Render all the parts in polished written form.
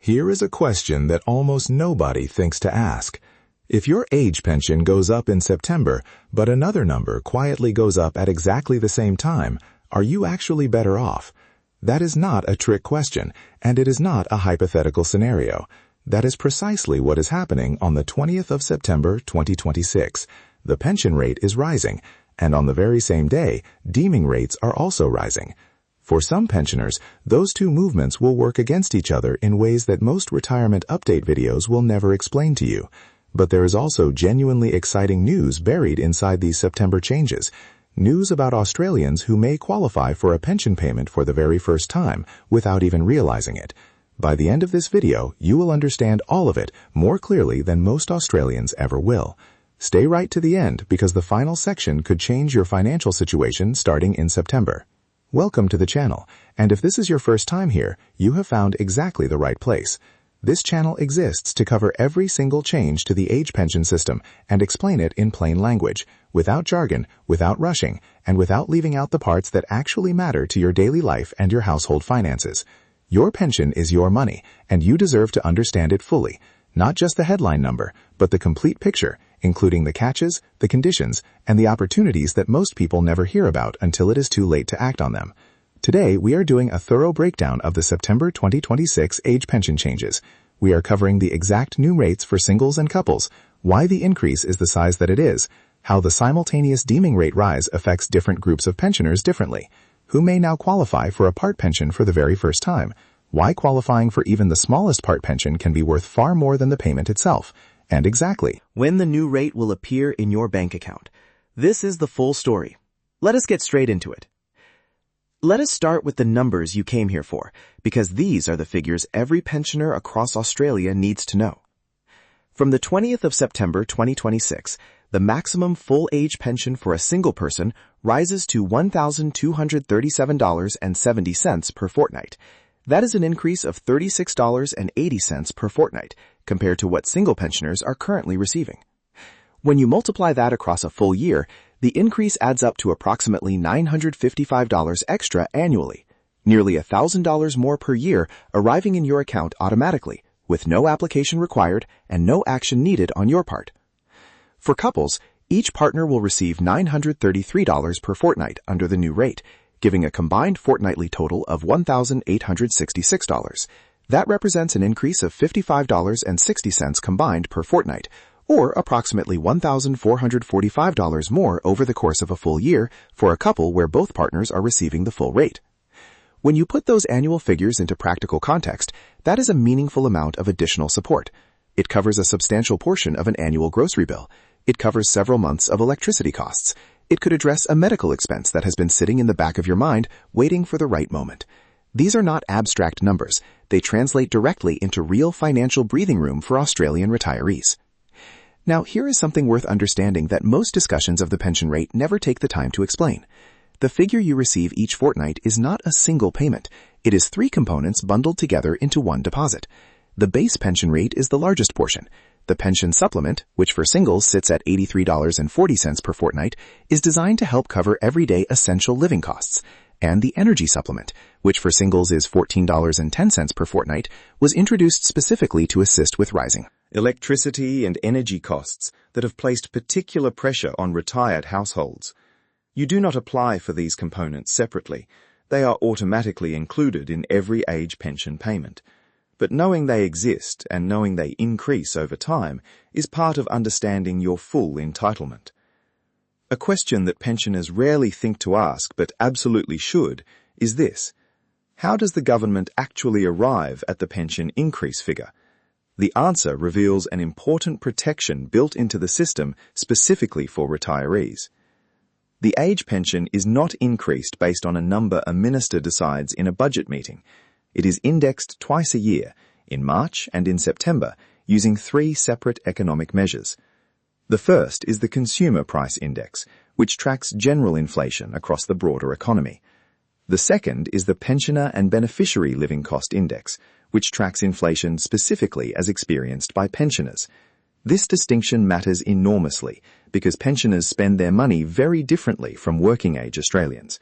Here is a question that almost nobody thinks to ask. If your age pension goes up in September, but another number quietly goes up at exactly the same time, are you actually better off? That is not a trick question, and it is not a hypothetical scenario. That is precisely what is happening on the 20th of September 2026. The pension rate is rising, and on the very same day, deeming rates are also rising. For some pensioners, those two movements will work against each other in ways that most retirement update videos will never explain to you. But there is also genuinely exciting news buried inside these September changes. News about Australians who may qualify for a pension payment for the very first time without even realizing it. By the end of this video, you will understand all of it more clearly than most Australians ever will. Stay right to the end because the final section could change your financial situation starting in September. Welcome to the channel, and if this is your first time here, you have found exactly the right place. This channel exists to cover every single change to the age pension system and explain it in plain language, without jargon, without rushing, and without leaving out the parts that actually matter to your daily life and your household finances. Your pension is your money, and you deserve to understand it fully, not just the headline number, but the complete picture, including the catches, the conditions, and the opportunities that most people never hear about until it is too late to act on them. Today, we are doing a thorough breakdown of the September 2026 age pension changes. We are covering the exact new rates for singles and couples, why the increase is the size that it is, how the simultaneous deeming rate rise affects different groups of pensioners differently, who may now qualify for a part pension for the very first time, why qualifying for even the smallest part pension can be worth far more than the payment itself, and exactly when the new rate will appear in your bank account. This is the full story. Let us get straight into it. Let us start with the numbers you came here for, because these are the figures every pensioner across Australia needs to know. From the 20th of September 2026, the maximum full age pension for a single person rises to $1,237.70 per fortnight. That is an increase of $36.80 per fortnight compared to what single pensioners are currently receiving. When you multiply that across a full year, the increase adds up to approximately $955 extra annually, nearly $1,000 more per year arriving in your account automatically, with no application required and no action needed on your part. For couples, each partner will receive $933 per fortnight under the new rate, giving a combined fortnightly total of $1,866. That represents an increase of $55.60 combined per fortnight, or approximately $1,445 more over the course of a full year for a couple where both partners are receiving the full rate. When you put those annual figures into practical context, that is a meaningful amount of additional support. It covers a substantial portion of an annual grocery bill. It covers several months of electricity costs. It could address a medical expense that has been sitting in the back of your mind, waiting for the right moment. These are not abstract numbers. They translate directly into real financial breathing room for Australian retirees. Now, here is something worth understanding that most discussions of the pension rate never take the time to explain. The figure you receive each fortnight is not a single payment. It is three components bundled together into one deposit. The base pension rate is the largest portion. The pension supplement, which for singles sits at $83.40 per fortnight, is designed to help cover everyday essential living costs. And the energy supplement, which for singles is $14.10 per fortnight, was introduced specifically to assist with rising electricity and energy costs that have placed particular pressure on retired households. You do not apply for these components separately. They are automatically included in every age pension payment. But knowing they exist and knowing they increase over time is part of understanding your full entitlement. A question that pensioners rarely think to ask but absolutely should is this: how does the government actually arrive at the pension increase figure? The answer reveals an important protection built into the system specifically for retirees. The age pension is not increased based on a number a minister decides in a budget meeting. It is indexed twice a year, in March and in September, using three separate economic measures. The first is the Consumer Price Index, which tracks general inflation across the broader economy. The second is the Pensioner and Beneficiary Living Cost Index, which tracks inflation specifically as experienced by pensioners. This distinction matters enormously because pensioners spend their money very differently from working-age Australians.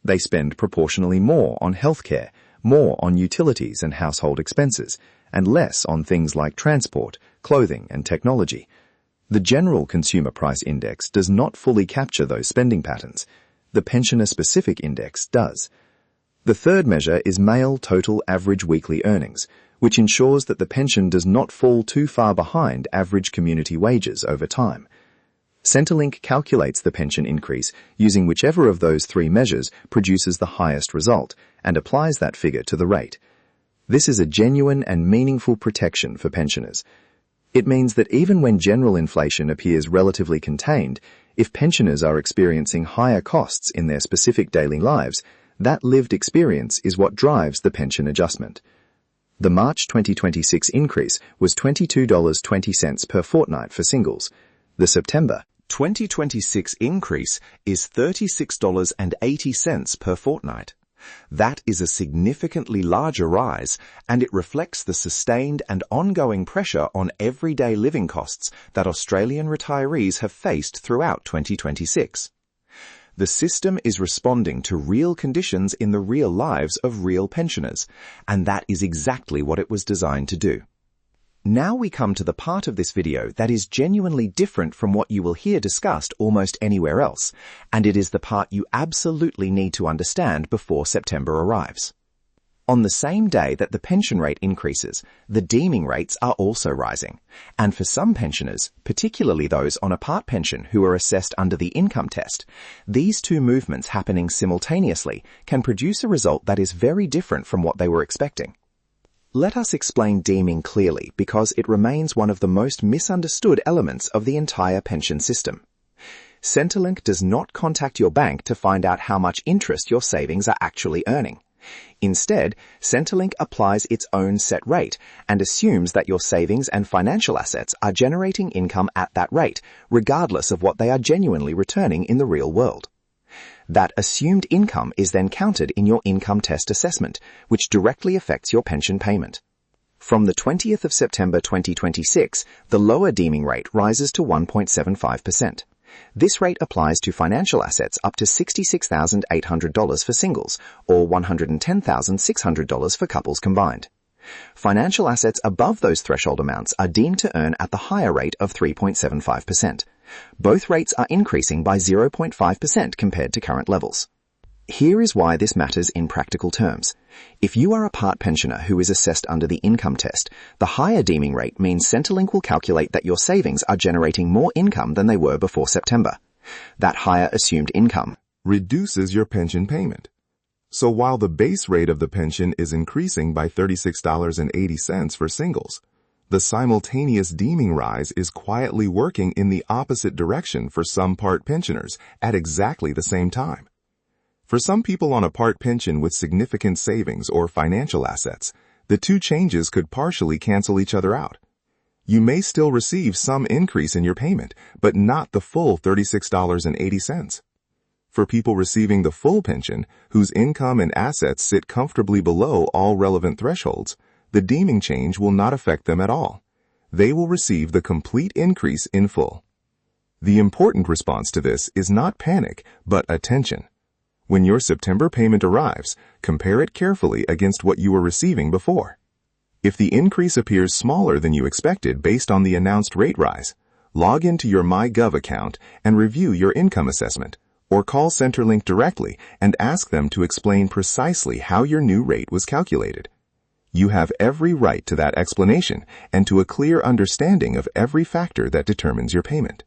They spend proportionally more on healthcare, more on utilities and household expenses, and less on things like transport, clothing, and technology. The General Consumer Price Index does not fully capture those spending patterns. The Pensioner-Specific Index does. The third measure is male total average weekly earnings, which ensures that the pension does not fall too far behind average community wages over time. Centrelink calculates the pension increase using whichever of those three measures produces the highest result and applies that figure to the rate. This is a genuine and meaningful protection for pensioners. It means that even when general inflation appears relatively contained, if pensioners are experiencing higher costs in their specific daily lives, that lived experience is what drives the pension adjustment. The March 2026 increase was $22.20 per fortnight for singles. The September 2026 increase is $36.80 per fortnight. That is a significantly larger rise, and it reflects the sustained and ongoing pressure on everyday living costs that Australian retirees have faced throughout 2026. The system is responding to real conditions in the real lives of real pensioners, and that is exactly what it was designed to do. Now we come to the part of this video that is genuinely different from what you will hear discussed almost anywhere else, and it is the part you absolutely need to understand before September arrives. On the same day that the pension rate increases, the deeming rates are also rising, and for some pensioners, particularly those on a part pension who are assessed under the income test, these two movements happening simultaneously can produce a result that is very different from what they were expecting. Let us explain deeming clearly because it remains one of the most misunderstood elements of the entire pension system. Centrelink does not contact your bank to find out how much interest your savings are actually earning. Instead, Centrelink applies its own set rate and assumes that your savings and financial assets are generating income at that rate, regardless of what they are genuinely returning in the real world. That assumed income is then counted in your income test assessment, which directly affects your pension payment. From the 20th of September 2026, the lower deeming rate rises to 1.75%. This rate applies to financial assets up to $66,800 for singles, or $110,600 for couples combined. Financial assets above those threshold amounts are deemed to earn at the higher rate of 3.75%. Both rates are increasing by 0.5% compared to current levels. Here is why this matters in practical terms. If you are a part pensioner who is assessed under the income test, the higher deeming rate means Centrelink will calculate that your savings are generating more income than they were before September. That higher assumed income reduces your pension payment. So while the base rate of the pension is increasing by $36.80 for singles, the simultaneous deeming rise is quietly working in the opposite direction for some part pensioners at exactly the same time. For some people on a part pension with significant savings or financial assets, the two changes could partially cancel each other out. You may still receive some increase in your payment, but not the full $36.80. For people receiving the full pension, whose income and assets sit comfortably below all relevant thresholds, the deeming change will not affect them at all. They will receive the complete increase in full. The important response to this is not panic, but attention. When your September payment arrives, compare it carefully against what you were receiving before. If the increase appears smaller than you expected based on the announced rate rise, log into your MyGov account and review your income assessment, or call Centrelink directly and ask them to explain precisely how your new rate was calculated. You have every right to that explanation and to a clear understanding of every factor that determines your payment.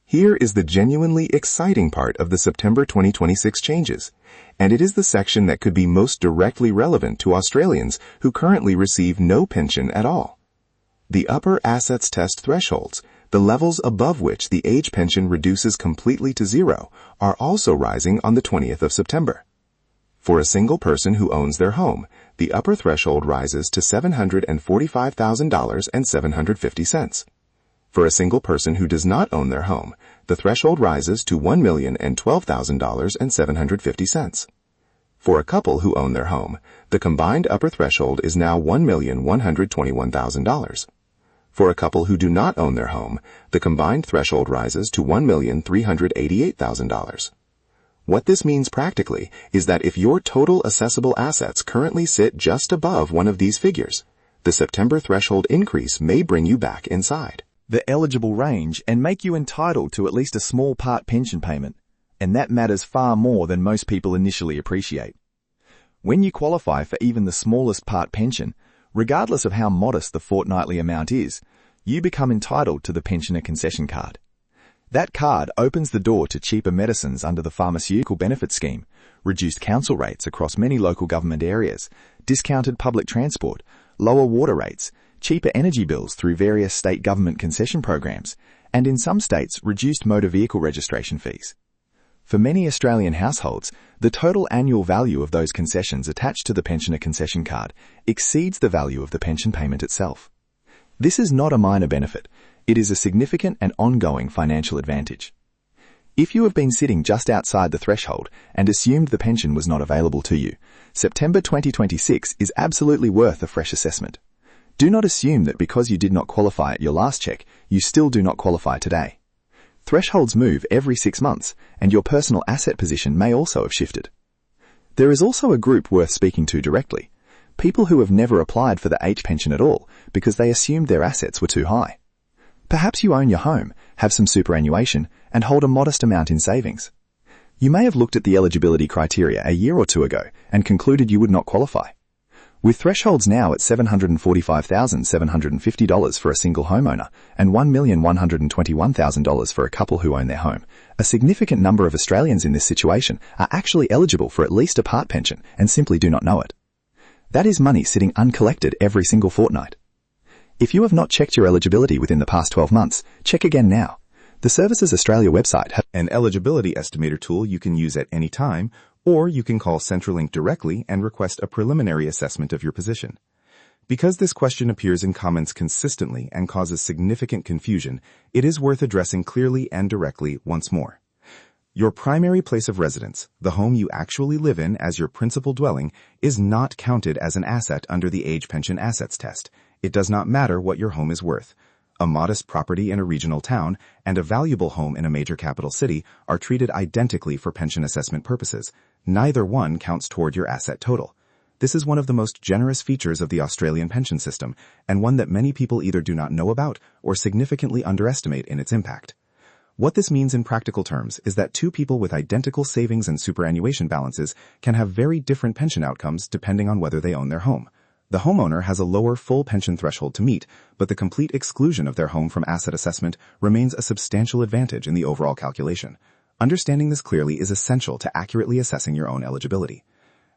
Here is the genuinely exciting part of the September 2026 changes, and it is the section that could be most directly relevant to Australians who currently receive no pension at all. The upper assets test thresholds, the levels above which the age pension reduces completely to zero, are also rising on the 20th of September. For a single person who owns their home, the upper threshold rises to $745,750. For a single person who does not own their home, the threshold rises to $1,012,750. For a couple who own their home, the combined upper threshold is now $1,121,000. For a couple who do not own their home, the combined threshold rises to $1,388,000. What this means practically is that if your total assessable assets currently sit just above one of these figures, The September threshold increase may bring you back inside the eligible range and make you entitled to at least a small part pension payment, and that matters far more than most people initially appreciate. When you qualify for even the smallest part pension, regardless of how modest the fortnightly amount is, you become entitled to the pensioner concession card. That card opens the door to cheaper medicines under the pharmaceutical benefit scheme, reduced council rates across many local government areas, discounted public transport, lower water rates, cheaper energy bills through various state government concession programs, and in some states, reduced motor vehicle registration fees. For many Australian households, the total annual value of those concessions attached to the pensioner concession card exceeds the value of the pension payment itself. This is not a minor benefit. It is a significant and ongoing financial advantage. If you have been sitting just outside the threshold and assumed the pension was not available to you, September 2026 is absolutely worth a fresh assessment. Do not assume that because you did not qualify at your last check, you still do not qualify today. Thresholds move every 6 months, and your personal asset position may also have shifted. There is also a group worth speaking to directly, people who have never applied for the H pension at all because they assumed their assets were too high. Perhaps you own your home, have some superannuation, and hold a modest amount in savings. You may have looked at the eligibility criteria a year or two ago and concluded you would not qualify. With thresholds now at $745,750 for a single homeowner and $1,121,000 for a couple who own their home, a significant number of Australians in this situation are actually eligible for at least a part pension and simply do not know it. That is money sitting uncollected every single fortnight. If you have not checked your eligibility within the past 12 months, check again now. The Services Australia website has an eligibility estimator tool you can use at any time, or you can call Centrelink directly and request a preliminary assessment of your position. Because this question appears in comments consistently and causes significant confusion, it is worth addressing clearly and directly once more. Your primary place of residence, the home you actually live in as your principal dwelling, is not counted as an asset under the age pension assets test. It does not matter what your home is worth. A modest property in a regional town and a valuable home in a major capital city are treated identically for pension assessment purposes. Neither one counts toward your asset total. This is one of the most generous features of the Australian pension system, and one that many people either do not know about or significantly underestimate in its impact. What this means in practical terms is that two people with identical savings and superannuation balances can have very different pension outcomes depending on whether they own their home. The homeowner has a lower full pension threshold to meet, but the complete exclusion of their home from asset assessment remains a substantial advantage in the overall calculation. Understanding this clearly is essential to accurately assessing your own eligibility.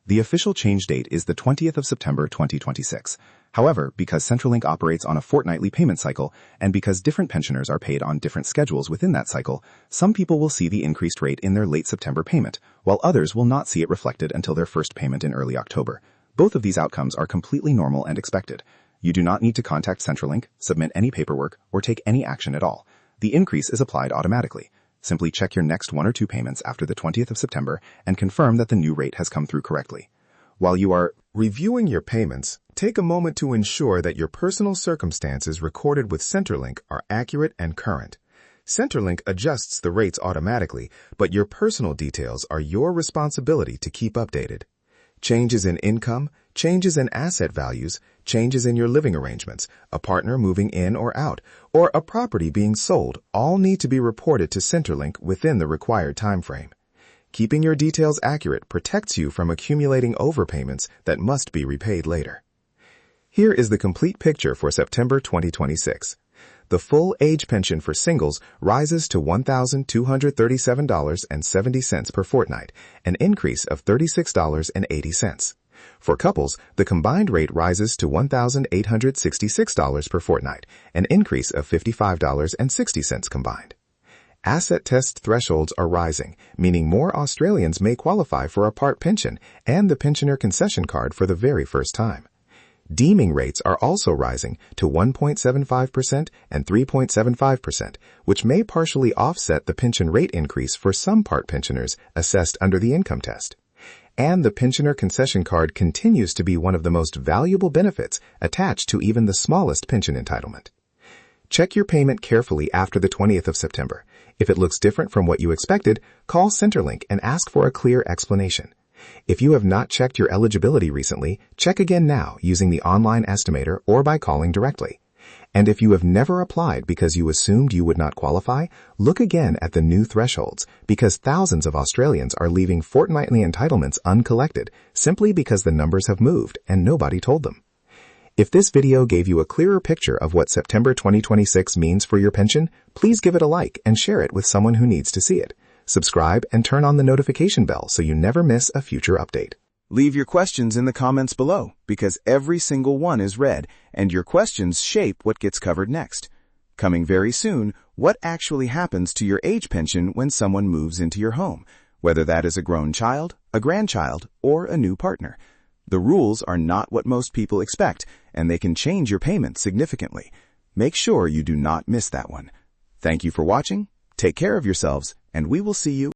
The official change date is the 20th of September 2026. However, because Centrelink operates on a fortnightly payment cycle, and because different pensioners are paid on different schedules within that cycle, some people will see the increased rate in their late September payment, while others will not see it reflected until their first payment in early October. Both of these outcomes are completely normal and expected. You do not need to contact Centrelink, submit any paperwork, or take any action at all. The increase is applied automatically. Simply check your next 1 or 2 payments after the 20th of September and confirm that the new rate has come through correctly. While you are reviewing your payments, take a moment to ensure that your personal circumstances recorded with Centrelink are accurate and current. Centrelink adjusts the rates automatically, but your personal details are your responsibility to keep updated. Changes in income, changes in asset values, changes in your living arrangements, a partner moving in or out, or a property being sold all need to be reported to Centrelink within the required time frame. Keeping your details accurate protects you from accumulating overpayments that must be repaid later. Here is the complete picture for September 2026. The full age pension for singles rises to $1,237.70 per fortnight, an increase of $36.80. For couples, the combined rate rises to $1,866 per fortnight, an increase of $55.60 combined. Asset test thresholds are rising, meaning more Australians may qualify for a part pension and the pensioner concession card for the very first time. Deeming rates are also rising to 1.75% and 3.75%, which may partially offset the pension rate increase for some part pensioners assessed under the income test. And the pensioner concession card continues to be one of the most valuable benefits attached to even the smallest pension entitlement. Check your payment carefully after the 20th of September. If it looks different from what you expected, call Centrelink and ask for a clear explanation. If you have not checked your eligibility recently, check again now using the online estimator or by calling directly. And if you have never applied because you assumed you would not qualify, look again at the new thresholds, because thousands of Australians are leaving fortnightly entitlements uncollected simply because the numbers have moved and nobody told them. If this video gave you a clearer picture of what September 2026 means for your pension, please give it a like and share it with someone who needs to see it. Subscribe and turn on the notification bell so you never miss a future update. Leave your questions in the comments below, because every single one is read, and your questions shape what gets covered next. Coming very soon, what actually happens to your age pension when someone moves into your home, whether that is a grown child, a grandchild, or a new partner. The rules are not what most people expect, and they can change your payment significantly. Make sure you do not miss that one. Thank you for watching, take care of yourselves, and we will see you